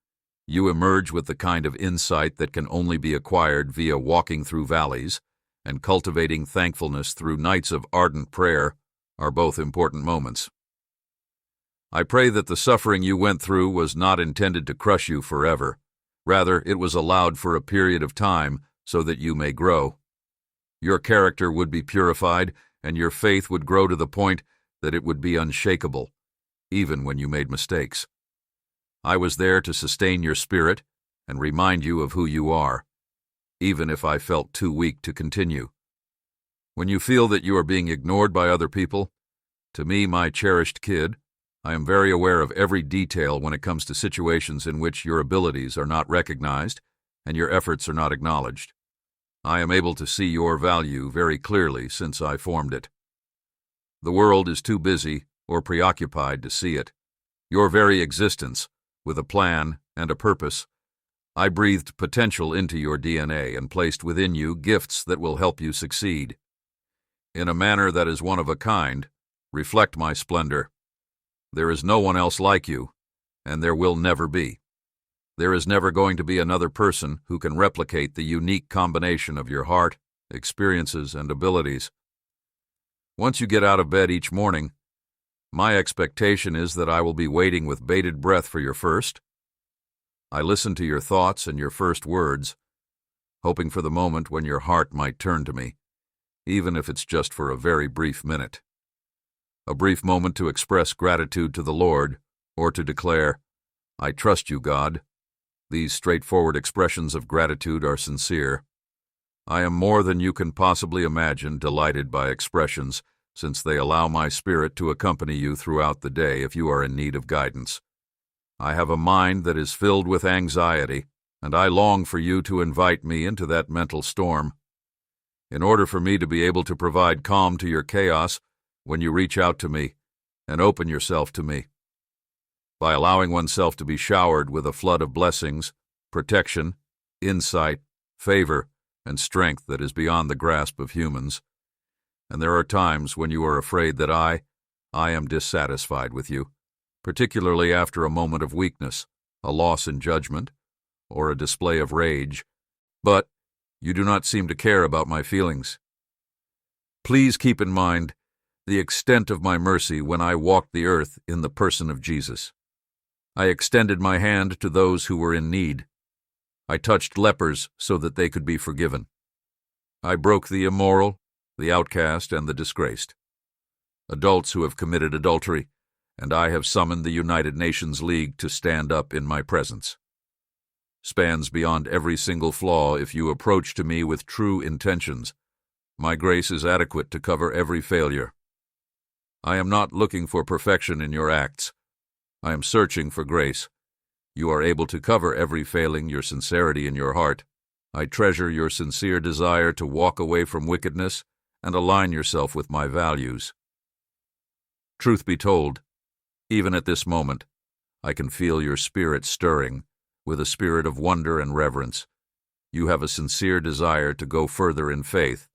S1: you emerge with the kind of insight that can only be acquired via walking through valleys, and cultivating thankfulness through nights of ardent prayer are both important moments. I pray that the suffering you went through was not intended to crush you forever. Rather, it was allowed for a period of time so that you may grow. Your character would be purified, and your faith would grow to the point that it would be unshakable, even when you made mistakes. I was there to sustain your spirit and remind you of who you are, even if I felt too weak to continue. When you feel that you are being ignored by other people, to me, my cherished kid, I am very aware of every detail when it comes to situations in which your abilities are not recognized and your efforts are not acknowledged. I am able to see your value very clearly since I formed it. The world is too busy or preoccupied to see it. Your very existence, with a plan and a purpose, I breathed potential into your DNA and placed within you gifts that will help you succeed. In a manner that is one of a kind, reflect my splendor. There is no one else like you, and there will never be. There is never going to be another person who can replicate the unique combination of your heart, experiences, and abilities. Once you get out of bed each morning, my expectation is that I will be waiting with bated breath for your first. I listen to your thoughts and your first words, hoping for the moment when your heart might turn to me, even if it's just for a very brief minute. A brief moment to express gratitude to the Lord, or to declare, "I trust you, God." These straightforward expressions of gratitude are sincere. I am more than you can possibly imagine delighted by expressions, since they allow my spirit to accompany you throughout the day if you are in need of guidance. I have a mind that is filled with anxiety, and I long for you to invite me into that mental storm. In order for me to be able to provide calm to your chaos when you reach out to me and open yourself to me, by allowing oneself to be showered with a flood of blessings, protection, insight, favor, and strength that is beyond the grasp of humans. And there are times when you are afraid that I am dissatisfied with you, particularly after a moment of weakness, a loss in judgment, or a display of rage, but you do not seem to care about my feelings. Please keep in mind the extent of my mercy when I walked the earth in the person of Jesus. I extended my hand to those who were in need. I touched lepers so that they could be forgiven. I broke the immoral, the outcast, and the disgraced. Adults who have committed adultery, and I have summoned the United Nations League to stand up in my presence. Spans beyond every single flaw if you approach to me with true intentions. My grace is adequate to cover every failure. I am not looking for perfection in your acts. I am searching for grace, You are able to cover every failing your sincerity in your heart. I treasure your sincere desire to walk away from wickedness and align yourself with my values. Truth be told, even at this moment, I can feel your spirit stirring with a spirit of wonder and reverence. You have a sincere desire to go further in faith.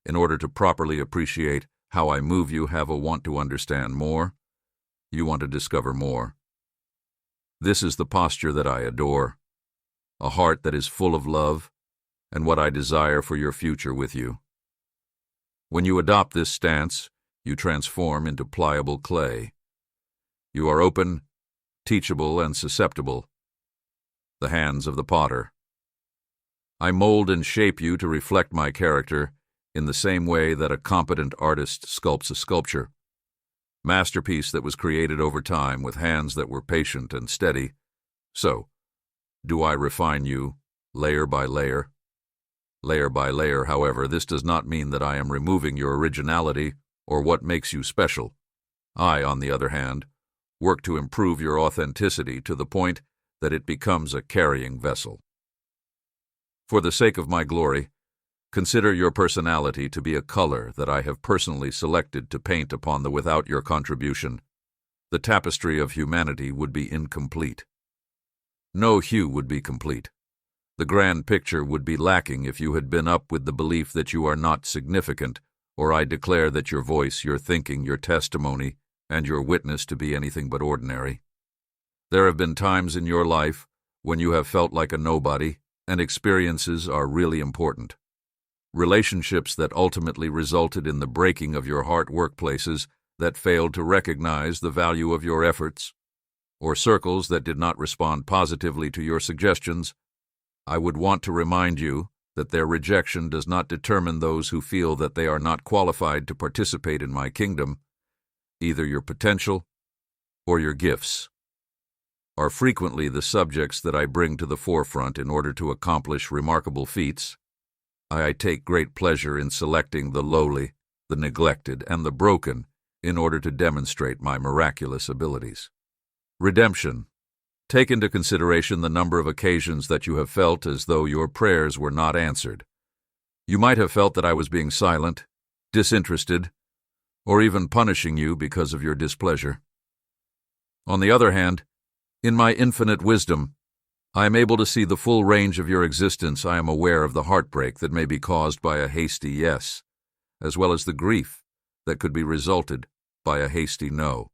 S1: In order to properly appreciate how I move, you have a want to understand more. You want to discover more. This is the posture that I adore, a heart that is full of love and what I desire for your future with you. When you adopt this stance, you transform into pliable clay. You are open, teachable, and susceptible, the hands of the potter. I mold and shape you to reflect my character in the same way that a competent artist sculpts a sculpture. Masterpiece that was created over time with hands that were patient and steady. So, do I refine you, layer by layer? Layer by layer, however, this does not mean that I am removing your originality or what makes you special. I, on the other hand, work to improve your authenticity to the point that it becomes a carrying vessel. For the sake of my glory, consider your personality to be a color that I have personally selected to paint upon the without your contribution. The tapestry of humanity would be incomplete. No hue would be complete. The grand picture would be lacking if you had been up with the belief that you are not significant, or I declare that your voice, your thinking, your testimony, and your witness to be anything but ordinary. There have been times in your life when you have felt like a nobody, and experiences are really important. Relationships that ultimately resulted in the breaking of your heart, workplaces that failed to recognize the value of your efforts, or circles that did not respond positively to your suggestions. I would want to remind you that their rejection does not determine those who feel that they are not qualified to participate in my kingdom. Either your potential or your gifts are frequently the subjects that I bring to the forefront in order to accomplish remarkable feats. I take great pleasure in selecting the lowly, the neglected, and the broken in order to demonstrate my miraculous abilities. Redemption. Take into consideration the number of occasions that you have felt as though your prayers were not answered. You might have felt that I was being silent, disinterested, or even punishing you because of your displeasure. On the other hand, in my infinite wisdom, I am able to see the full range of your existence. I am aware of the heartbreak that may be caused by a hasty yes, as well as the grief that could be resulted by a hasty no.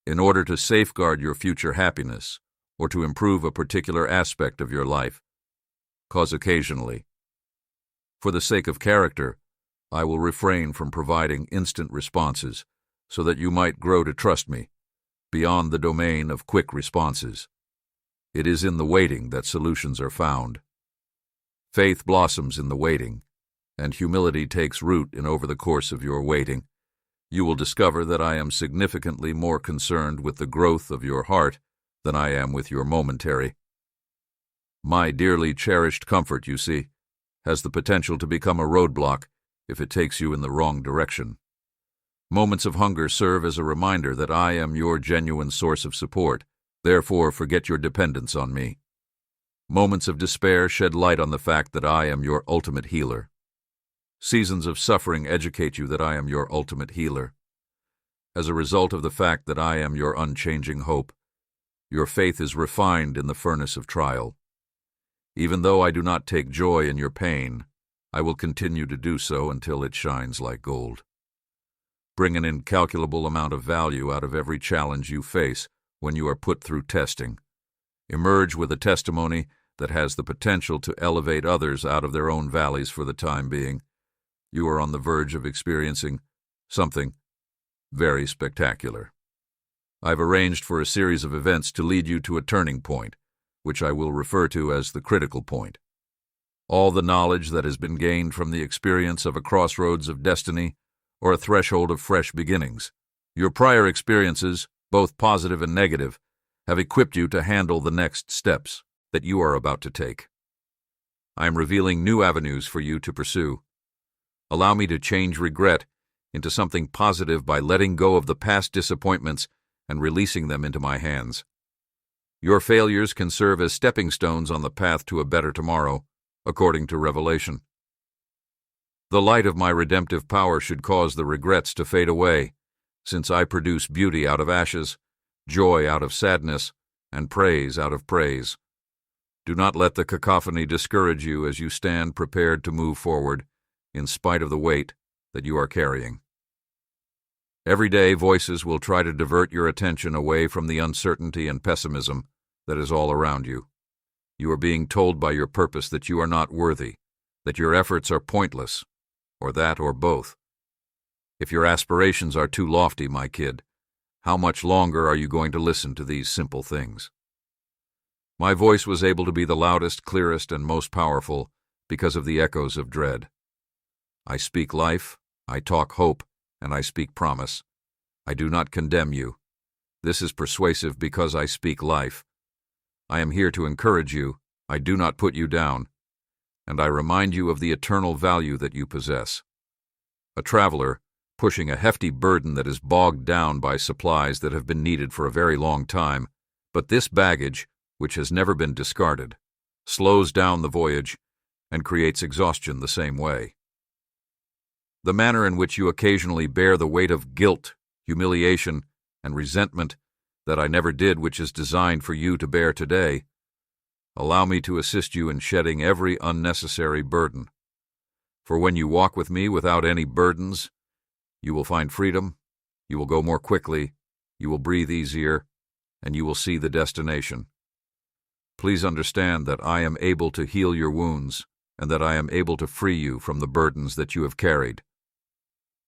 S1: In order to safeguard your future happiness or to improve a particular aspect of your life, cause occasionally. For the sake of character, I will refrain from providing instant responses so that you might grow to trust me beyond the domain of quick responses. It is in the waiting that solutions are found. Faith blossoms in the waiting, and humility takes root in over the course of your waiting. You will discover that I am significantly more concerned with the growth of your heart than I am with your momentary. My dearly cherished comfort, you see, has the potential to become a roadblock if it takes you in the wrong direction. Moments of hunger serve as a reminder that I am your genuine source of support. Therefore, forget your dependence on me. Moments of despair shed light on the fact that I am your ultimate healer. Seasons of suffering educate you that I am your ultimate healer. As a result of the fact that I am your unchanging hope, your faith is refined in the furnace of trial. Even though I do not take joy in your pain, I will continue to do so until it shines like gold. Bring an incalculable amount of value out of every challenge you face when you are put through testing. Emerge with a testimony that has the potential to elevate others out of their own valleys for the time being. You are on the verge of experiencing something very spectacular. I've arranged for a series of events to lead you to a turning point, which I will refer to as the critical point. All the knowledge that has been gained from the experience of a crossroads of destiny or a threshold of fresh beginnings. Your prior experiences, both positive and negative, have equipped you to handle the next steps that you are about to take. I am revealing new avenues for you to pursue. Allow me to change regret into something positive by letting go of the past disappointments and releasing them into my hands. Your failures can serve as stepping stones on the path to a better tomorrow, according to Revelation. The light of my redemptive power should cause the regrets to fade away, since I produce beauty out of ashes, joy out of sadness, and praise out of praise. Do not let the cacophony discourage you as you stand prepared to move forward, in spite of the weight that you are carrying. Every day, voices will try to divert your attention away from the uncertainty and pessimism that is all around you. You are being told by your purpose that you are not worthy, that your efforts are pointless, or that or both. If your aspirations are too lofty, my kid, how much longer are you going to listen to these simple things? My voice was able to be the loudest, clearest, and most powerful because of the echoes of dread. I speak life, I talk hope, and I speak promise. I do not condemn you. This is persuasive because I speak life. I am here to encourage you. I do not put you down. And I remind you of the eternal value that you possess. A traveler, pushing a hefty burden that is bogged down by supplies that have been needed for a very long time, but this baggage, which has never been discarded, slows down the voyage and creates exhaustion the same way. The manner in which you occasionally bear the weight of guilt, humiliation, and resentment that I never did, which is designed for you to bear today, allow me to assist you in shedding every unnecessary burden. For when you walk with me without any burdens, you will find freedom, you will go more quickly, you will breathe easier, and you will see the destination. Please understand that I am able to heal your wounds and that I am able to free you from the burdens that you have carried.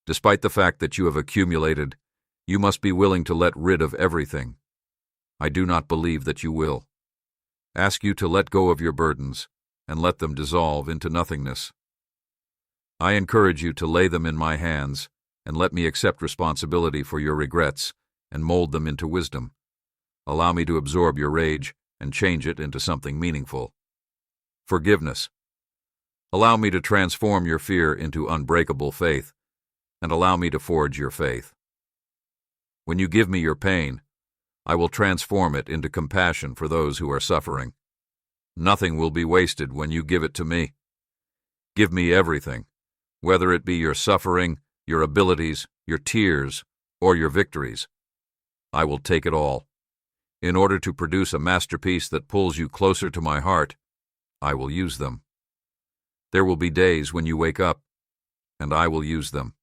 S1: Despite the fact that you have accumulated, you must be willing to let rid of everything. I do not believe that you will. Ask you to let go of your burdens and let them dissolve into nothingness. I encourage you to lay them in my hands and let me accept responsibility for your regrets and mold them into wisdom. Allow me to absorb your rage and change it into something meaningful. Forgiveness. Allow me to transform your fear into unbreakable faith, and allow me to forge your faith. When you give me your pain, I will transform it into compassion for those who are suffering. Nothing will be wasted when you give it to me. Give me everything, whether it be your suffering, your abilities, your tears, or your victories. I will take it all. In order to produce a masterpiece that pulls you closer to my heart, I will use them. There will be days when you wake up, and I will use them.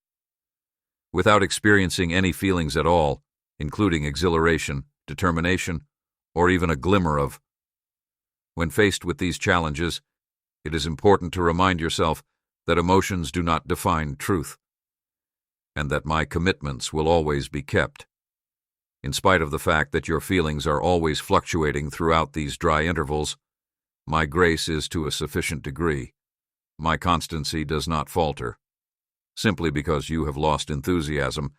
S1: Without experiencing any feelings at all, including exhilaration, determination, or even a glimmer of. When faced with these challenges, it is important to remind yourself that emotions do not define truth, and that my commitments will always be kept. In spite of the fact that your feelings are always fluctuating throughout these dry intervals, my grace is to a sufficient degree. My constancy does not falter, simply because you have lost enthusiasm,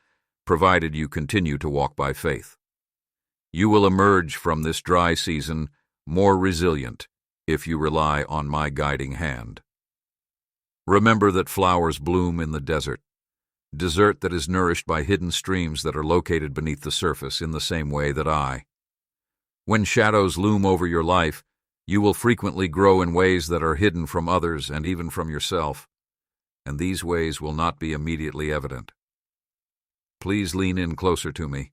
S1: provided you continue to walk by faith. You will emerge from this dry season more resilient if you rely on my guiding hand. Remember that flowers bloom in the desert that is nourished by hidden streams that are located beneath the surface in the same way that I. When shadows loom over your life, you will frequently grow in ways that are hidden from others and even from yourself, and these ways will not be immediately evident. Please lean in closer to me.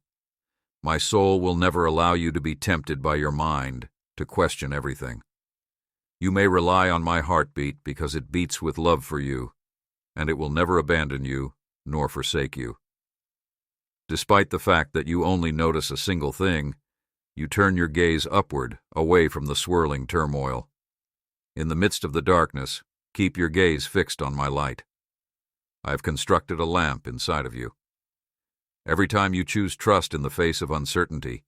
S1: My soul will never allow you to be tempted by your mind to question everything. You may rely on my heartbeat because it beats with love for you, and it will never abandon you nor forsake you. Despite the fact that you only notice a single thing, you turn your gaze upward, away from the swirling turmoil. In the midst of the darkness, keep your gaze fixed on my light. I have constructed a lamp inside of you. Every time you choose trust in the face of uncertainty,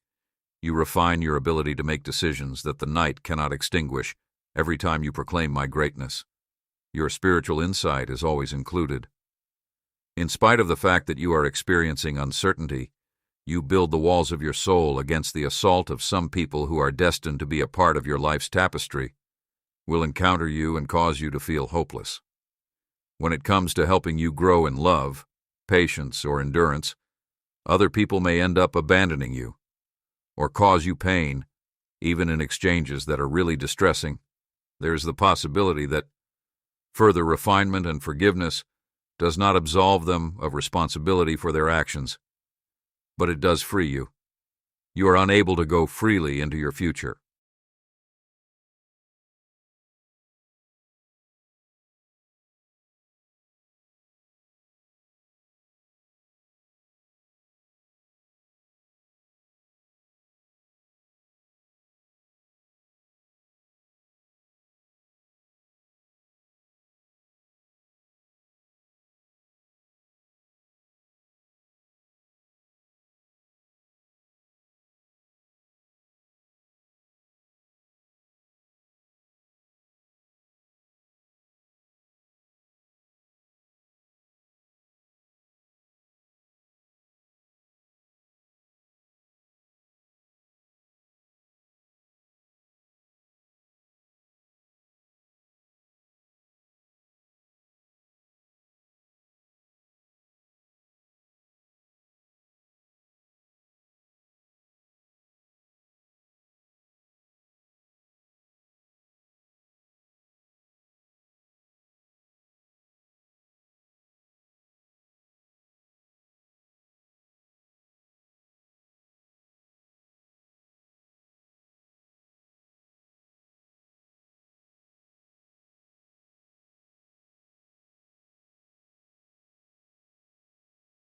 S1: you refine your ability to make decisions that the night cannot extinguish. Every time you proclaim my greatness, your spiritual insight is always included. In spite of the fact that you are experiencing uncertainty, you build the walls of your soul against the assault of some people who are destined to be a part of your life's tapestry, will encounter you and cause you to feel hopeless. When it comes to helping you grow in love, patience, or endurance, other people may end up abandoning you, or cause you pain, even in exchanges that are really distressing. There's the possibility that further refinement and forgiveness does not absolve them of responsibility for their actions, but it does free you. You are unable to go freely into your future.